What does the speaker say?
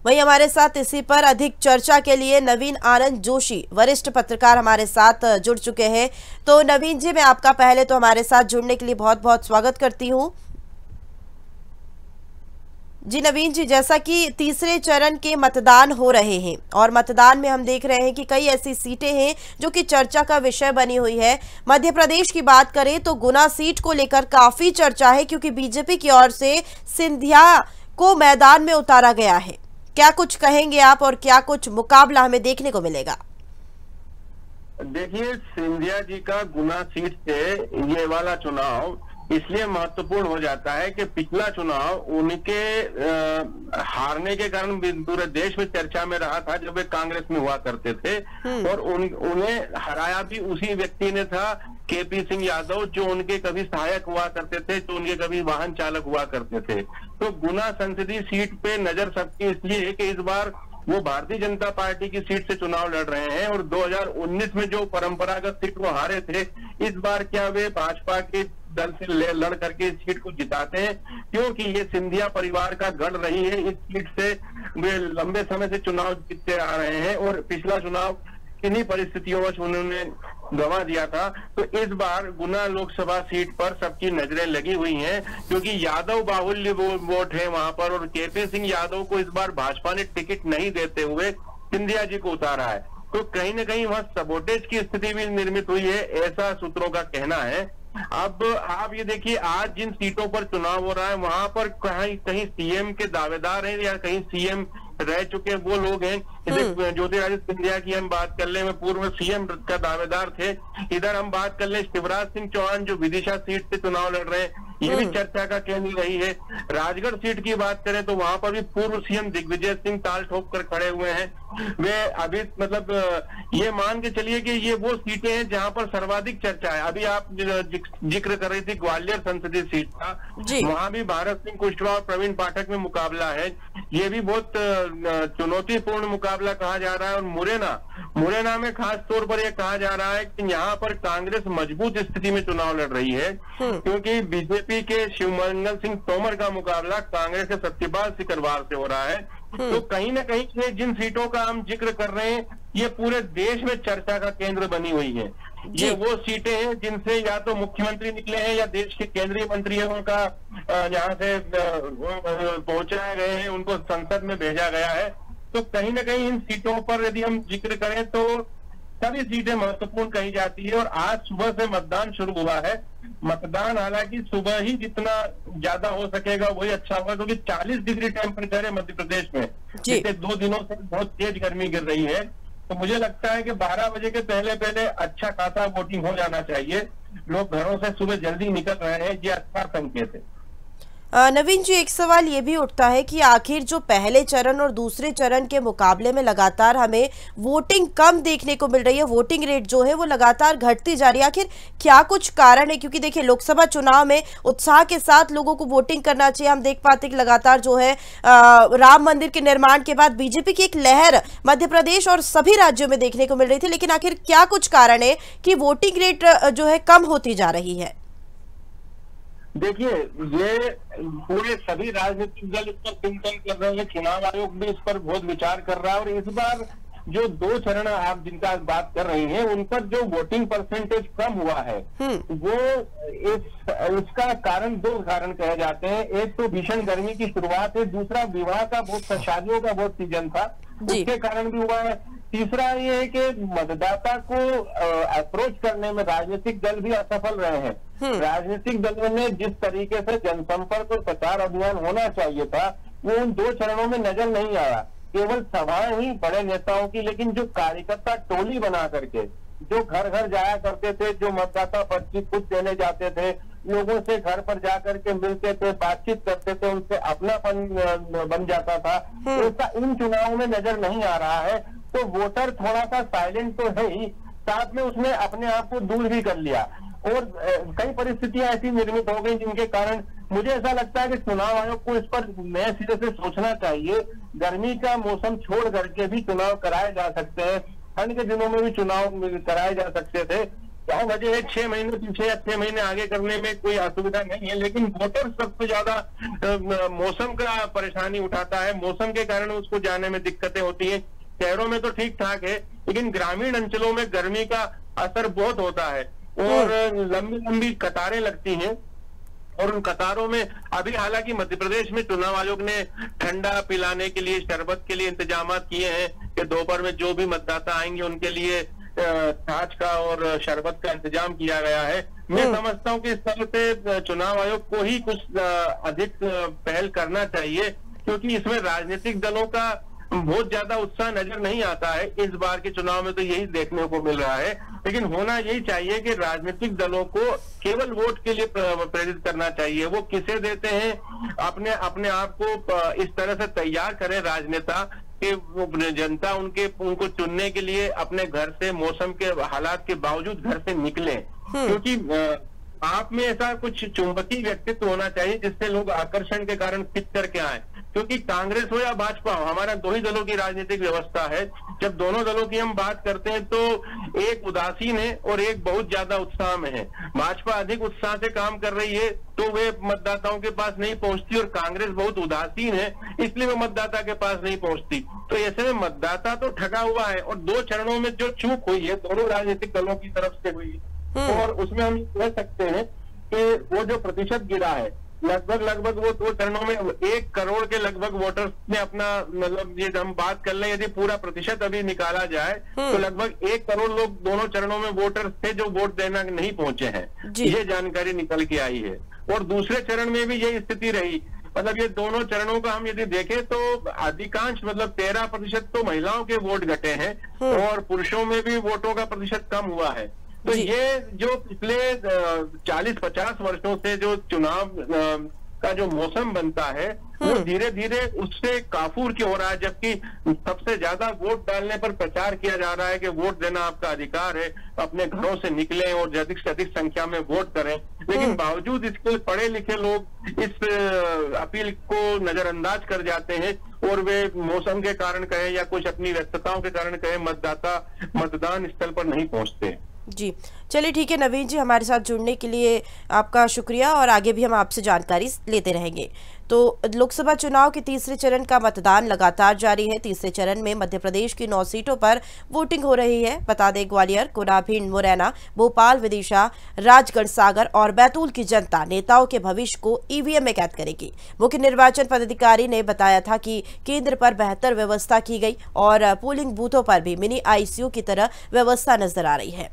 वहीं हमारे साथ इसी पर अधिक चर्चा के लिए नवीन आनंद जोशी वरिष्ठ पत्रकार हमारे साथ जुड़ चुके हैं। तो नवीन जी, मैं आपका पहले तो हमारे साथ जुड़ने के लिए बहुत बहुत स्वागत करती हूं। जी नवीन जी, जैसा कि तीसरे चरण के मतदान हो रहे हैं और मतदान में हम देख रहे हैं कि कई ऐसी सीटें हैं जो कि चर्चा का विषय बनी हुई है। मध्य प्रदेश की बात करें तो गुना सीट को लेकर काफी चर्चा है, क्योंकि बीजेपी की ओर से सिंधिया को मैदान में उतारा गया है। क्या कुछ कहेंगे आप और क्या कुछ मुकाबला हमें देखने को मिलेगा? देखिए, सिंधिया जी का गुना सीट से ये वाला चुनाव इसलिए महत्वपूर्ण हो जाता है कि पिछला चुनाव उनके हारने के कारण पूरे देश में चर्चा में रहा था जब वे कांग्रेस में हुआ करते थे, और उन्हें हराया भी उसी व्यक्ति ने था, केपी सिंह यादव, जो उनके कभी सहायक हुआ करते थे, जो उनके कभी वाहन चालक हुआ करते थे। तो गुना संसदीय सीट पे नजर सबकी इसलिए है कि इस बार वो भारतीय जनता पार्टी की सीट से चुनाव लड़ रहे हैं, और 2019 में जो परंपरागत सीट वो हारे थे, इस बार क्या वे भाजपा के दल से लड़ करके इस सीट को जिताते हैं, क्योंकि ये सिंधिया परिवार का गढ़ रही है। इस सीट से वे लंबे समय से चुनाव जीतते आ रहे हैं, और पिछला चुनाव किन्हीं परिस्थितियों में उन्होंने गंवा दिया था। तो इस बार गुना लोकसभा सीट पर सबकी नजरें लगी हुई हैं, क्योंकि यादव बाहुल्य वोट है वहां पर, और केपी सिंह यादव को इस बार भाजपा ने टिकट नहीं देते हुए सिंधिया जी को उतारा है। तो कहीं न कहीं वहां सबोटेज की स्थिति भी निर्मित हुई है, ऐसा सूत्रों का कहना है। अब आप ये देखिए, आज जिन सीटों पर चुनाव हो रहा है वहां पर कहीं सीएम के दावेदार हैं या कहीं सीएम रह चुके वो लोग हैं। ज्योतिरादित्य सिंधिया की हम बात कर ले, मैं पूर्व सीएम का दावेदार थे। इधर हम बात कर ले शिवराज सिंह चौहान, जो विदिशा सीट से चुनाव लड़ रहे हैं, ये भी चर्चा का केंद्र रही है। राजगढ़ सीट की बात करें तो वहां पर भी पूर्व सीएम दिग्विजय सिंह ताल ठोक कर खड़े हुए हैं। वे अभी मतलब ये मान के चलिए कि ये वो सीटें हैं जहां पर सर्वाधिक चर्चा है। अभी आप जिक्र कर रही थी ग्वालियर संसदीय सीट का, वहां भी भारत सिंह कुशवाहा और प्रवीण पाठक में मुकाबला है। ये भी बहुत चुनौतीपूर्ण मुकाबला कहा जा रहा है। और मुरैना में खास तौर पर यह कहा जा रहा है कि यहाँ पर कांग्रेस मजबूत स्थिति में चुनाव लड़ रही है, क्योंकि बीजेपी के शिवमंगल सिंह तोमर का मुकाबला कांग्रेस के सत्यपाल सिकरवार से हो रहा है। तो कहीं ना कहीं ये जिन सीटों का हम जिक्र कर रहे हैं, ये पूरे देश में चर्चा का केंद्र बनी हुई है। ये वो सीटें हैं जिनसे या तो मुख्यमंत्री निकले हैं या देश के केंद्रीय मंत्रियों का यहाँ से पहुंचाए गए हैं, उनको संसद में भेजा गया है। तो कहीं ना कहीं इन सीटों पर यदि हम जिक्र करें तो सभी सीटें महत्वपूर्ण कही जाती है। और आज सुबह से मतदान शुरू हुआ है। मतदान हालांकि सुबह ही जितना ज्यादा हो सकेगा वही अच्छा होगा, क्योंकि 40 डिग्री टेम्परेचर है मध्य प्रदेश में। पिछले 2 दिनों से बहुत तेज गर्मी गिर रही है। तो मुझे लगता है कि 12 बजे के पहले अच्छा खासा वोटिंग हो जाना चाहिए। लोग घरों से सुबह जल्दी निकल रहे हैं, ये अच्छा संकेत है। नवीन जी, एक सवाल ये भी उठता है कि आखिर जो पहले चरण और दूसरे चरण के मुकाबले में लगातार हमें वोटिंग कम देखने को मिल रही है, वोटिंग रेट जो है वो लगातार घटती जा रही है, आखिर क्या कुछ कारण है? क्योंकि देखिए, लोकसभा चुनाव में उत्साह के साथ लोगों को वोटिंग करना चाहिए। हम देख पाते कि लगातार जो है राम मंदिर के निर्माण के बाद बीजेपी की एक लहर मध्य प्रदेश और सभी राज्यों में देखने को मिल रही थी, लेकिन आखिर क्या कुछ कारण है कि वोटिंग रेट जो है कम होती जा रही है? देखिए, ये पूरे सभी राजनीतिक दल इस पर चिंतन कर रहे हैं, चुनाव आयोग भी इस पर बहुत विचार कर रहा है। और इस बार जो 2 चरण आप जिनका बात कर रही हैं, उन पर जो वोटिंग परसेंटेज कम हुआ है, वो इसका कारण 2 कारण कहे जाते हैं। एक तो भीषण गर्मी की शुरुआत है, दूसरा विवाह का शादियों का बहुत सीजन था, उसके कारण भी हुआ है। तीसरा ये है कि मतदाता को अप्रोच करने में राजनीतिक दल भी असफल रहे हैं। राजनीतिक दलों ने जिस तरीके से जनसंपर्क और प्रचार अभियान होना चाहिए था, वो उन 2 चरणों में नजर नहीं आया। केवल सभाएं ही बड़े नेताओं की, लेकिन जो कार्यकर्ता टोली बना करके जो घर घर जाया करते थे, जो मतदाता पर्ची खुद देने जाते थे, लोगों से घर पर जाकर के मिलते थे, बातचीत करते थे, उनसे अपनापन बन जाता था, ऐसा इन चुनावों में नजर नहीं आ रहा है। तो वोटर थोड़ा सा साइलेंट तो है ही, साथ में उसने अपने आप को दूर भी कर लिया। और कई परिस्थितियां ऐसी निर्मित हो गई जिनके कारण मुझे ऐसा लगता है कि चुनाव आयोग को इस पर नए सिरे से सोचना चाहिए। गर्मी का मौसम छोड़ करके भी चुनाव कराए जा सकते हैं, ठंड के दिनों में भी चुनाव कराए जा सकते थे। क्या वजह है 6 महीने पीछे या 6 महीने आगे करने में कोई असुविधा नहीं है, लेकिन वोटर सबसे ज्यादा मौसम का परेशानी उठाता है। मौसम के कारण उसको जाने में दिक्कतें होती है। शहरों में तो ठीक ठाक है, लेकिन ग्रामीण अंचलों में गर्मी का असर बहुत होता है और लंबी लंबी कतारें लगती हैं। और उन कतारों में अभी हालांकि मध्य प्रदेश में चुनाव आयोग ने ठंडा पिलाने के लिए, शरबत के लिए इंतजाम किए हैं कि दोपहर में जो भी मतदाता आएंगे उनके लिए छाछ का और शरबत का इंतजाम किया गया है। मैं समझता हूं कि इस तरह से चुनाव आयोग को ही कुछ अधिक पहल करना चाहिए, क्योंकि इसमें राजनीतिक दलों का बहुत ज्यादा उत्साह नजर नहीं आता है। इस बार के चुनाव में तो यही देखने को मिल रहा है, लेकिन होना यही चाहिए कि राजनीतिक दलों को केवल वोट के लिए प्रेरित करना चाहिए। वो किसे देते हैं, अपने आप को इस तरह से तैयार करें राजनेता कि जनता उनको चुनने के लिए अपने घर से मौसम के हालात के बावजूद घर से निकले, क्योंकि आप में ऐसा कुछ चुंबकीय व्यक्तित्व होना चाहिए जिससे लोग आकर्षण के कारण खिंच करके आए। क्योंकि कांग्रेस हो या भाजपा हो, हमारा दो ही दलों की राजनीतिक व्यवस्था है। जब दोनों दलों की हम बात करते हैं तो एक उदासीन है और एक बहुत ज्यादा उत्साह में है। भाजपा अधिक उत्साह से काम कर रही है तो वे मतदाताओं के पास नहीं पहुंचती, और कांग्रेस बहुत उदासीन है इसलिए वो मतदाता के पास नहीं पहुंचती। तो ऐसे में मतदाता तो ठगा हुआ है, और 2 चरणों में जो चूक हुई है दोनों राजनीतिक दलों की तरफ से हुई है, और उसमें हम कह सकते हैं कि वो जो प्रतिशत गिरा है लगभग वो 2 चरणों में 1 करोड़ के लगभग वोटर्स ने अपना, मतलब ये हम बात कर लें यदि पूरा प्रतिशत अभी निकाला जाए तो लगभग 1 करोड़ लोग दोनों चरणों में वोटर्स थे जो वोट देना नहीं पहुंचे हैं। ये जानकारी निकल के आई है। और दूसरे चरण में भी यही स्थिति रही। मतलब ये दोनों चरणों का हम यदि देखें तो अधिकांश, मतलब 13% तो महिलाओं के वोट घटे हैं और पुरुषों में भी वोटों का प्रतिशत कम हुआ है। तो ये जो पिछले 40-50 वर्षों से जो चुनाव का जो मौसम बनता है वो धीरे धीरे उससे काफूर की हो रहा है, जबकि सबसे ज्यादा वोट डालने पर प्रचार किया जा रहा है कि वोट देना आपका अधिकार है, अपने घरों से निकलें और अधिक से अधिक संख्या में वोट करें। लेकिन बावजूद इसके पढ़े लिखे लोग इस अपील को नजरअंदाज कर जाते हैं और वे मौसम के कारण कहें या कुछ अपनी व्यस्तताओं के कारण कहें मतदाता मतदान स्थल पर नहीं पहुंचते। जी चलिए ठीक है नवीन जी, हमारे साथ जुड़ने के लिए आपका शुक्रिया, और आगे भी हम आपसे जानकारी लेते रहेंगे। तो लोकसभा चुनाव के तीसरे चरण का मतदान लगातार जारी है। तीसरे चरण में मध्य प्रदेश की 9 सीटों पर वोटिंग हो रही है। बता दें ग्वालियर, गुना, भिंड, मुरैना, भोपाल, विदिशा, राजगढ़, सागर और बैतूल की जनता नेताओं के भविष्य को ईवीएम में कैद करेगी। मुख्य निर्वाचन पदाधिकारी ने बताया था कि केंद्र पर बेहतर व्यवस्था की गई और पोलिंग बूथों पर भी मिनी ICU की तरह व्यवस्था नजर आ रही है।